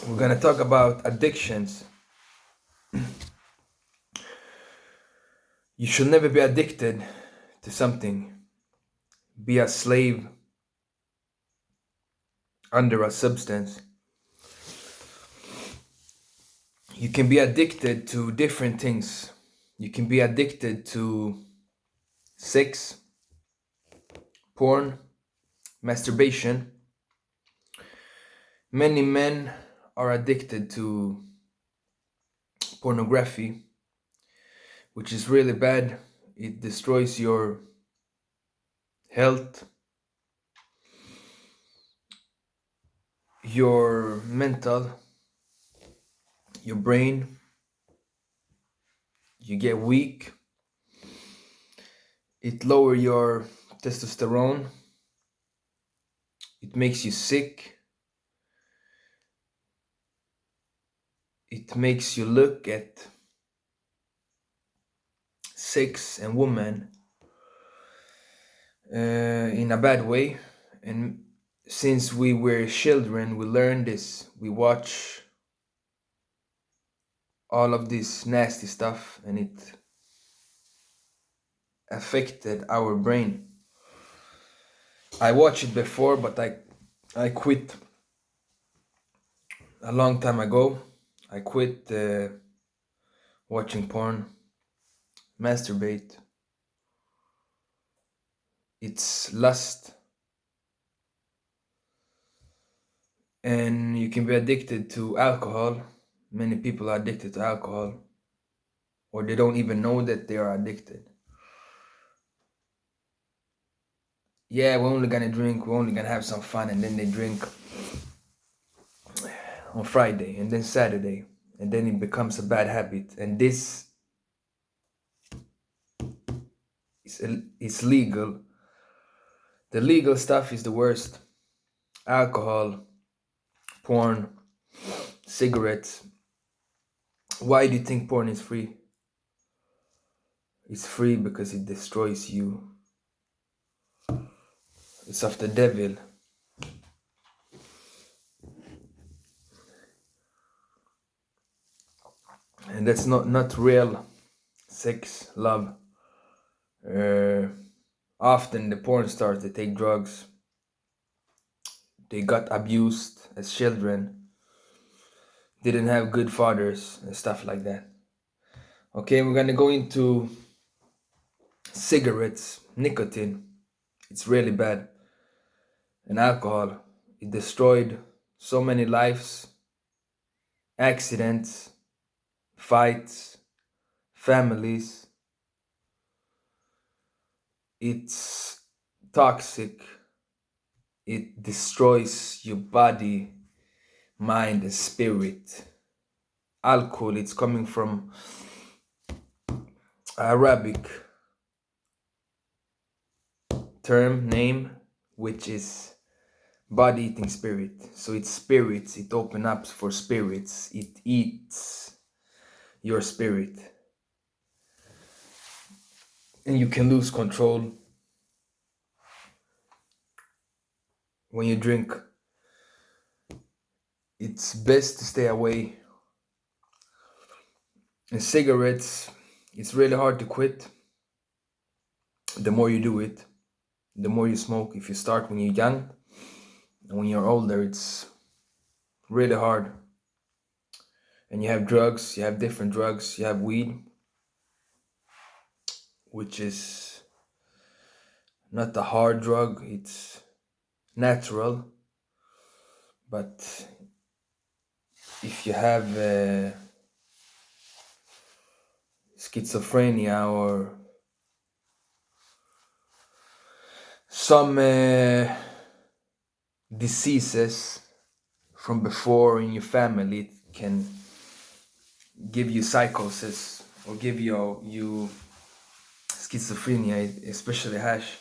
We're gonna talk about addictions. You should never be addicted to something. Be a slave under a substance. You can be addicted to different things. You can be addicted to sex, porn, masturbation. Many men are addicted to pornography, which is really bad. It destroys your health, your mental, your brain. You get weak. It lowers your testosterone. It makes you sick. It makes you look at sex and women in a bad way. And since we were children, we learned this. We watch all of this nasty stuff, and it affected our brain. I watched it before, but I quit a long time ago. I quit watching porn, masturbate. It's lust. And you can be addicted to alcohol. Many people are addicted to alcohol, or they don't even know that they are addicted. Yeah, we're only gonna drink, we're only gonna have some fun, and then they drink on Friday and then Saturday, and then it becomes a bad habit. And this is legal. The legal stuff is the worst. Alcohol, porn, cigarettes. Why do you think porn is free? It's free because it destroys you. It's of the devil. And that's not real sex, love. Often the porn stars, they take drugs. They got abused as children. Didn't have good fathers and stuff like that. Okay, we're gonna go into cigarettes, nicotine. It's really bad. And alcohol. It destroyed so many lives, accidents, fights, families. It's toxic. It destroys your body, mind, and spirit. Alcohol, it's coming from Arabic term, name, which is body eating spirit. So it's spirits, it opens up for spirits, it eats your spirit. And you can lose control when you drink. It's best to stay away. And cigarettes, it's really hard to quit. The more you do it, the more you smoke. If you start when you're young, and when you're older, it's really hard. And you have drugs, you have different drugs, you have weed, which is not a hard drug, it's natural. But if you have schizophrenia or some diseases from before in your family, it can give you psychosis or give you schizophrenia, especially hash.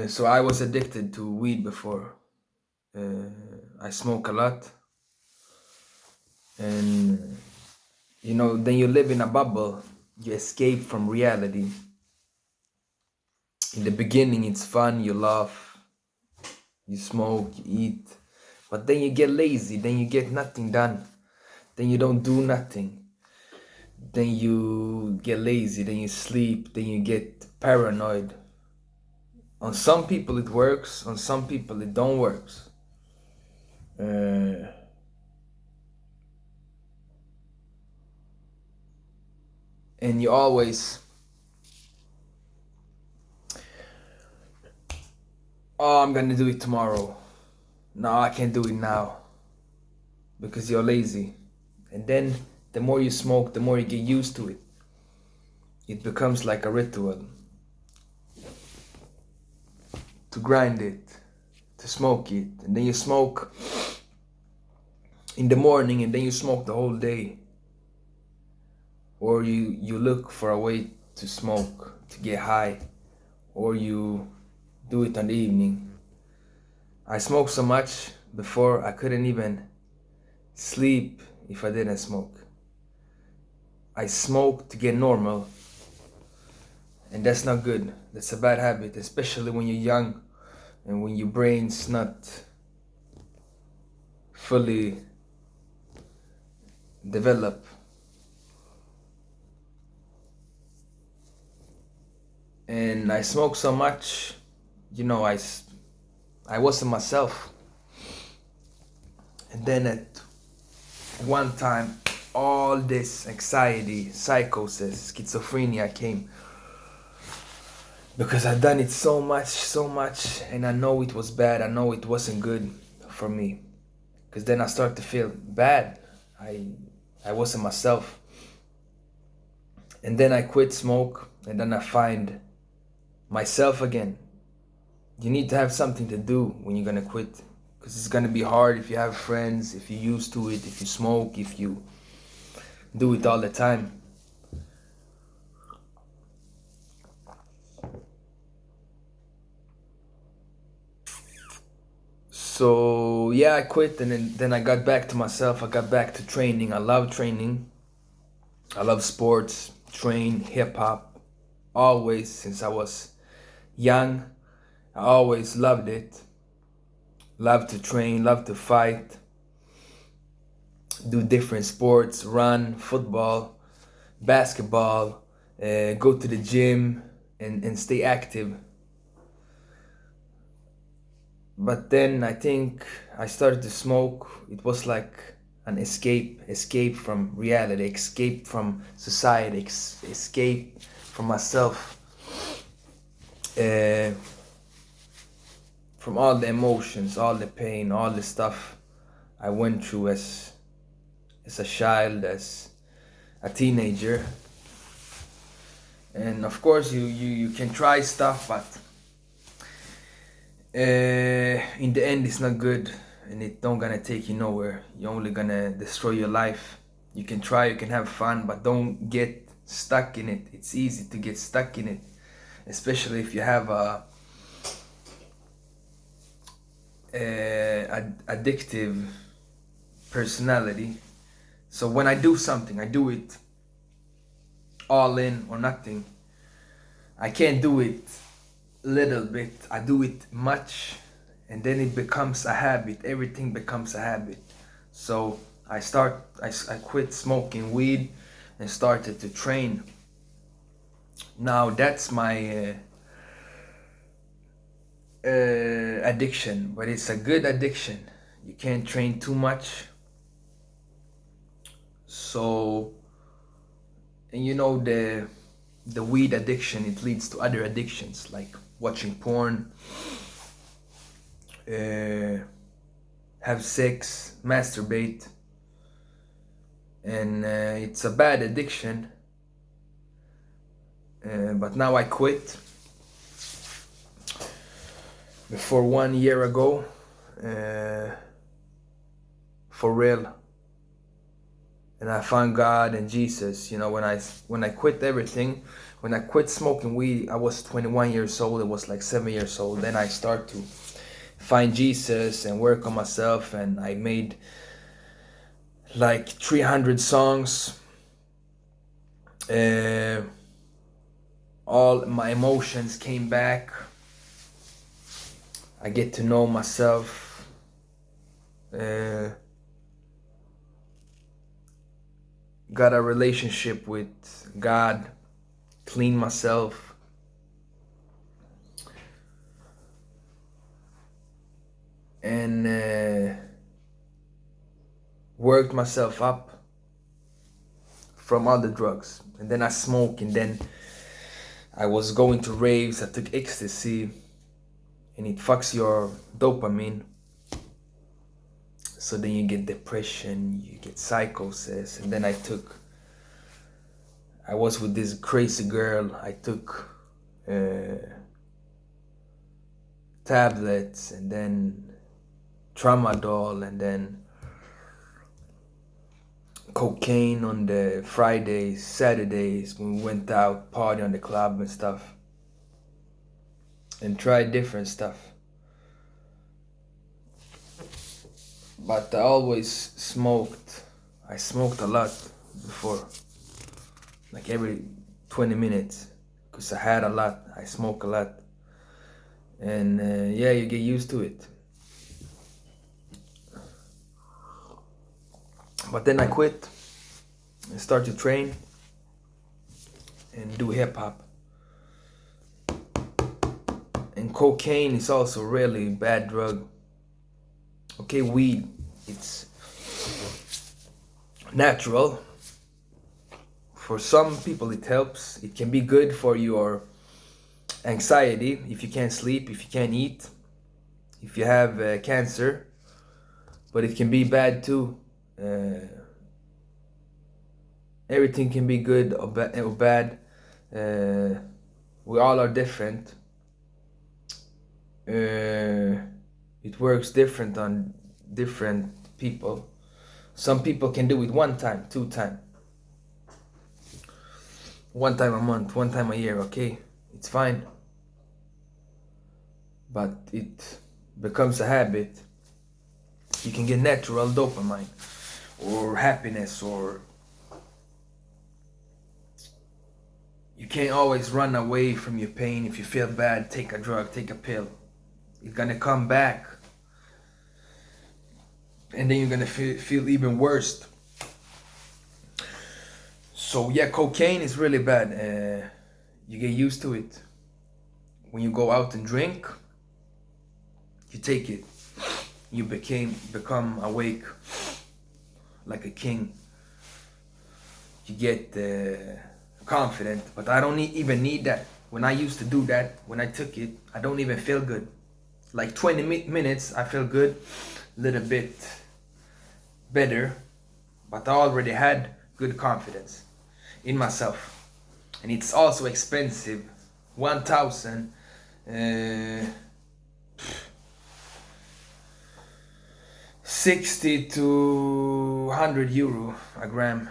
So I was addicted to weed before. I smoke a lot, and then you live in a bubble. You escape from reality. In the beginning, it's fun. You laugh, you smoke, you eat, But then you get lazy, then you get nothing done, then you don't do nothing, then you get lazy, then you sleep, then you get paranoid. On some people it works, on some people it don't works. And you always, oh, I'm gonna do it tomorrow. No, I can't do it now because you're lazy. And then the more you smoke, the more you get used to it. It becomes like a ritual to grind it, to smoke it. And then you smoke in the morning and then you smoke the whole day. Or you look for a way to smoke, to get high. Or you do it in the evening. I smoked so much before I couldn't even sleep if I didn't smoke. I smoked to get normal, and that's not good. That's a bad habit, especially when you're young and when your brain's not fully developed. And I smoked so much, I wasn't myself. And then at one time, all this anxiety, psychosis, schizophrenia came because I'd done it so much, and I know it was bad. I know it wasn't good for me. Because then I started to feel bad. I wasn't myself. And then I quit smoke, and then I find myself again. You need to have something to do when you're gonna quit. Because it's gonna be hard if you have friends, if you're used to it, if you smoke, if you do it all the time. So yeah, I quit, and then I got back to myself. I got back to training. I love training. I love sports, train, hip hop. Always, since I was young, I always loved it. Love to train, love to fight, do different sports, run, football, basketball, go to the gym and stay active. But then I think I started to smoke. It was like an escape from reality, escape from society, escape from myself, uh, from all the emotions, all the pain, all the stuff I went through as a child, as a teenager. And of course you can try stuff, but in the end it's not good, and it don't gonna take you nowhere. You're only gonna destroy your life. You can try, you can have fun, but don't get stuck in it. It's easy to get stuck in it, especially if you have a addictive personality. So when I do something, I do it all in or nothing. I can't do it little bit, I do it much, and then it becomes a habit. Everything becomes a habit. So I quit smoking weed and started to train. Now that's my addiction, but it's a good addiction. You can't train too much. So, and the weed addiction, it leads to other addictions like watching porn, have sex, masturbate, and it's a bad addiction. But now I quit. Before 1 year ago, for real. And I found God and Jesus. When I quit everything, when I quit smoking weed, I was 21 years old. It was like 7 years old. Then I start to find Jesus and work on myself, and I made like 300 songs. All my emotions came back. I get to know myself. uh, got a relationship with God, cleaned myself, and worked myself up from other drugs. And then I smoked, and then I was going to raves. I took ecstasy, and it fucks your dopamine. So then you get depression, you get psychosis. And then I was with this crazy girl. I took tablets, and then tramadol, and then cocaine on the Fridays, Saturdays when we went out, party on the club and stuff, and tried different stuff. But I always smoked. I smoked a lot before, like every 20 minutes, because I had a lot. I smoke a lot. And yeah, you get used to it. But then I quit and start to train and do hip hop. And cocaine is also really bad drug. Okay, weed, it's natural. For some people it helps. It can be good for your anxiety if you can't sleep, if you can't eat, if you have cancer. But it can be bad too. Everything can be good or bad. We all are different. It works different on different people. Some people can do it 1 time, 2 time, 1 time a month, 1 time a year. Okay, it's fine. But it becomes a habit. You can get natural dopamine or happiness, or you can't always run away from your pain. If you feel bad, take a drug, take a pill. It's gonna come back, and then you're gonna feel even worse. So yeah, cocaine is really bad. You get used to it. When you go out and drink, you take it. You become awake like a king. You get confident. But I don't even need that. When I used to do that, when I took it, I don't even feel good. Like 20 minutes, I feel good, a little bit better, but I already had good confidence in myself. And it's also expensive. 1,000 60 to 100 euro a gram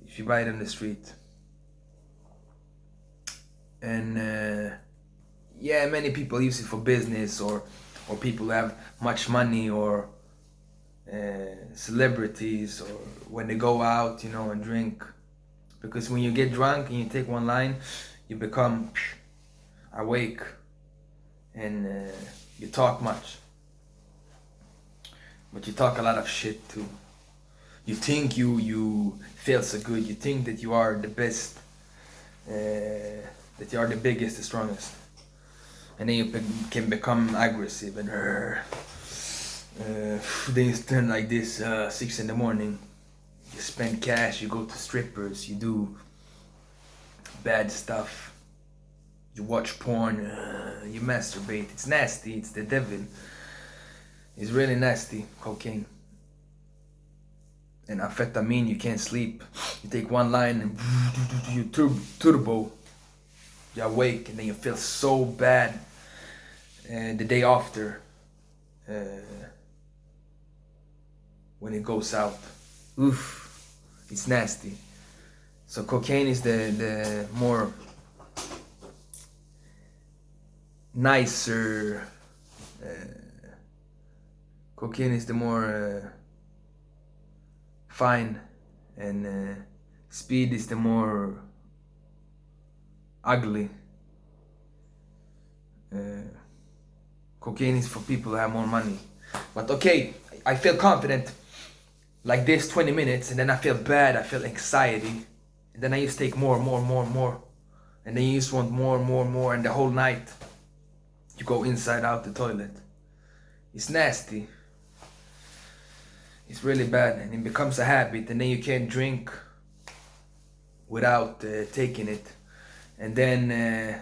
if you buy it on the street. And yeah, many people use it for business, or people who have much money, or celebrities, or when they go out, and drink. Because when you get drunk and you take one line, you become awake, and you talk much. But you talk a lot of shit too. You think you feel so good. You think that you are the best, that you are the biggest, the strongest. And then you can become aggressive, and then you turn like this, 6 in the morning. You spend cash, you go to strippers, you do bad stuff. You watch porn, you masturbate. It's nasty, it's the devil. It's really nasty, cocaine. And amphetamine, you can't sleep. You take one line and you turbo. You're awake, and then you feel so bad the day after, when it goes out. Oof, it's nasty. So cocaine is the more nicer. Cocaine is the more fine, and speed is the more ugly. Cocaine is for people who have more money. But okay, I feel confident like this 20 minutes, and then I feel bad, I feel anxiety, and then I used to take more, and then you just want more, and the whole night you go inside out the toilet. It's nasty. It's really bad, and it becomes a habit, and then you can't drink without taking it. And then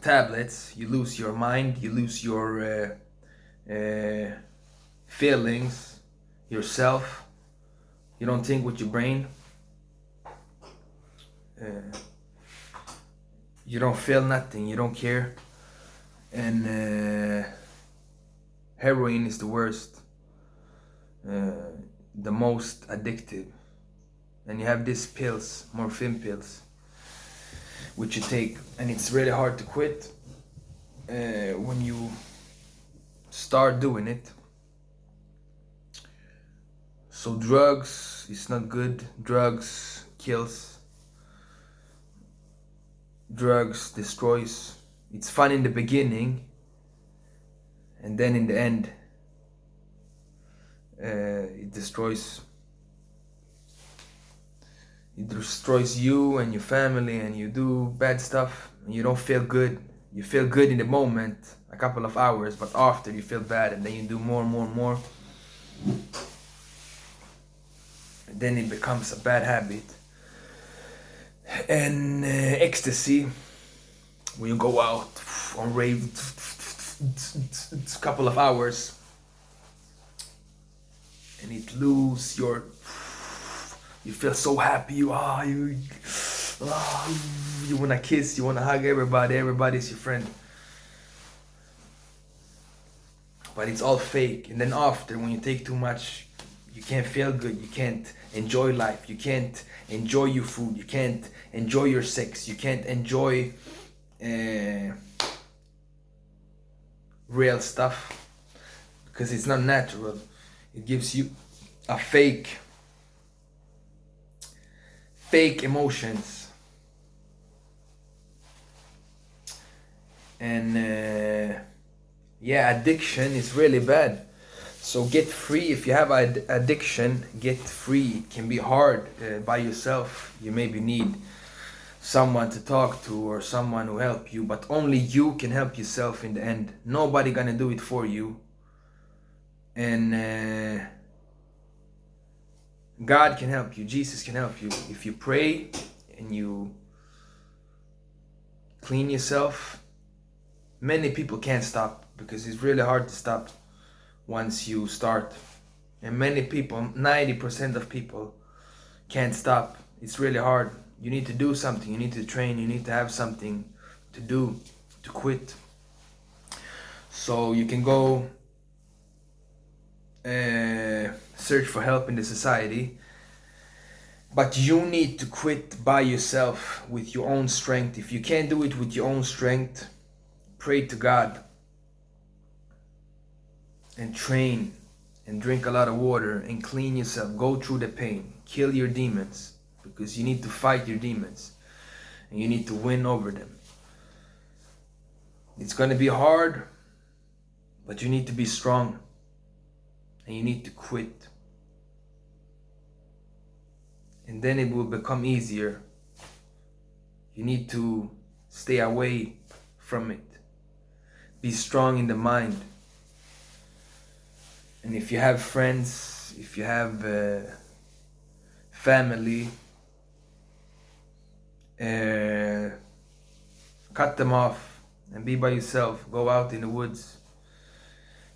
tablets, you lose your mind, you lose your feelings, yourself. You don't think with your brain. You don't feel nothing, you don't care. And heroin is the worst, the most addictive. And you have these pills, morphine pills, which you take, and it's really hard to quit when you start doing it. So drugs is not good. Drugs kills. Drugs destroys. It's fun in the beginning, and then in the end it destroys you and your family, and you do bad stuff and you don't feel good. You feel good in the moment, a couple of hours, but after you feel bad, and then you do more. And then it becomes a bad habit. And ecstasy, when you go out on rave, it's a couple of hours, and it lose your. You feel so happy. You wanna kiss. You wanna hug everybody. Everybody's your friend. But it's all fake. And then after, when you take too much, you can't feel good. You can't enjoy life. You can't enjoy your food. You can't enjoy your sex. You can't enjoy real stuff, because it's not natural. It gives you a fake emotions. And addiction is really bad. So get free. If you have an addiction, get free. It can be hard by yourself. You maybe need someone to talk to, or someone who help you, but only you can help yourself in the end. Nobody gonna do it for you. And God can help you. Jesus can help you. If you pray and you clean yourself, many people can't stop, because it's really hard to stop once you start. And many people, 90% of people, can't stop. It's really hard. You need to do something. You need to train. You need to have something to do to quit. So you can go search for help in the society, but you need to quit by yourself with your own strength. If you can't do it with your own strength, pray to God and train and drink a lot of water and clean yourself. Go through the pain. Kill your demons, because you need to fight your demons and you need to win over them. It's going to be hard, but you need to be strong, and you need to quit. And then it will become easier. You need to stay away from it. Be strong in the mind. And if you have friends, if you have family, cut them off and be by yourself. Go out in the woods.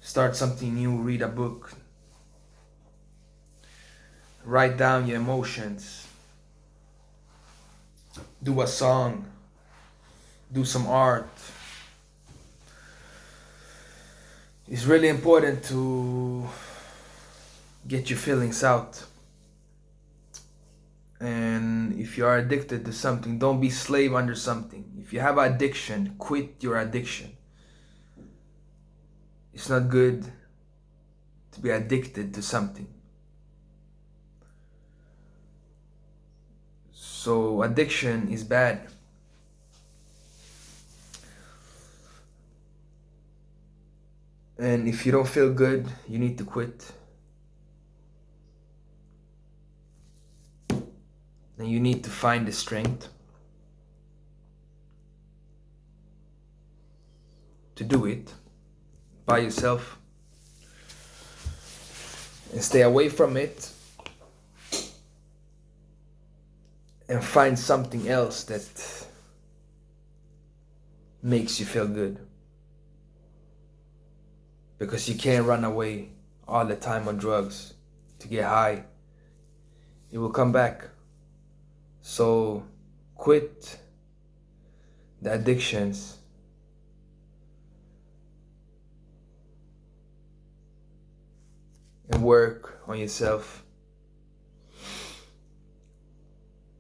Start something new. Read a book. Write down your emotions. Do a song. Do some art. It's really important to get your feelings out. And if you are addicted to something, don't be slave under something. If you have addiction, quit your addiction. It's not good to be addicted to something. So addiction is bad. And if you don't feel good, you need to quit. And you need to find the strength to do it by yourself and stay away from it and find something else that makes you feel good. Because you can't run away all the time on drugs to get high. It will come back. So quit the addictions and work on yourself